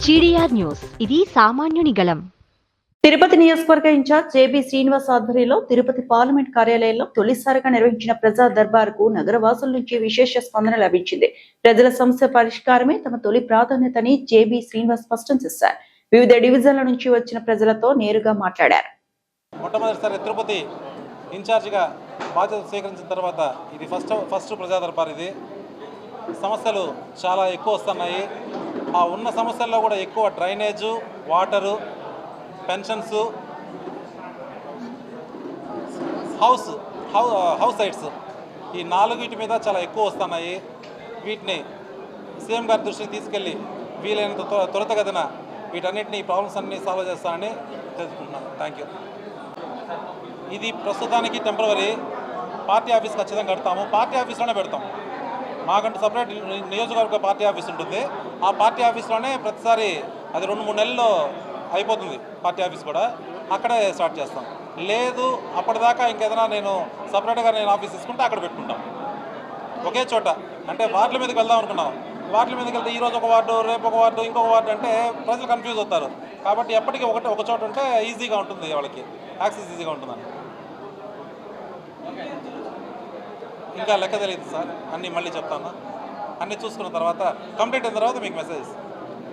GDR news, ఇది సామాన్యుని గళం. తిరుపతి నియోజకవర్గ ఇన్ఛార్జ్ జేబీ శ్రీనివాస్ ఆధ్వర్యంలో తిరుపతి పార్లమెంట్ కార్యాలయంలో తొలిసారిగా నిర్వహించిన ప్రజా దర్బార్కు నగరవాసుల నుంచి విశేష స్పందన లభించింది. ప్రజల సమస్య పరిష్కారమే తమ తొలి ప్రాధాన్యతని జేబీ శ్రీనివాస్ స్పష్టం చేశారు. వివిధ డివిజన్ల నుంచి వచ్చిన ప్రజలతో నేరుగా మాట్లాడారు. మొట్టమొదటిసారి తిరుపతి ఇన్ఛార్జిగా బాధ్యత స్వీకరించిన తర్వాత ఇది ఫస్ట్ ప్రజా దర్బార్. ఇది సమస్యలు చాలా ఎక్కువ వస్తున్నాయి. ఆ ఉన్న సమస్యల్లో కూడా ఎక్కువ drainage, water, pensions, house sites, ఈ నాలుగిటి మీద చాలా ఎక్కువ వస్తున్నాయి. వీటిని సీఎం గారి దృష్టికి తీసుకెళ్ళి వీలైనంత త్వరితగతిన వీటన్నిటిని ఈ ప్రాబ్లమ్స్ అన్ని సాల్వ్ చేస్తానని తెలుసుకుంటున్నాను. Thank you. ఇది ప్రస్తుతానికి టెంపరవరీ. పార్టీ ఆఫీస్ ఖచ్చితంగా కడతాము. పార్టీ ఆఫీస్లోనే పెడతాం. మాకంటూ సపరేట్ నియోజకవర్గ పార్టీ ఆఫీస్ ఉంటుంది. ఆ పార్టీ ఆఫీస్లోనే ప్రతిసారి అది 2-3 నెలల్లో అయిపోతుంది. పార్టీ ఆఫీస్ కూడా అక్కడే స్టార్ట్ చేస్తాం. లేదు అప్పటిదాకా ఇంకేదైనా నేను సపరేట్గా ఆఫీస్ తీసుకుంటే అక్కడ పెట్టుకుంటాం. ఒకే చోట అంటే వార్డుల మీదకి వెళ్దాం అనుకున్నాం. వార్డుల మీదకి వెళ్తే ఈరోజు ఒక వార్డు, రేపు ఒక వార్డు, ఇంకొక వార్డు అంటే ప్రజలు కన్ఫ్యూజ్ అవుతారు. కాబట్టి ఎప్పటికీ ఒక చోట ఉంటే ఈజీగా ఉంటుంది, వాళ్ళకి యాక్సెస్ ఈజీగా ఉంటుందని. ఇంకా లెక్క తెలియదు సార్, అన్నీ మళ్ళీ చెప్తాను. అన్నీ చూసుకున్న తర్వాత కంప్లీట్ అయిన తర్వాత మీకు మెసేజ్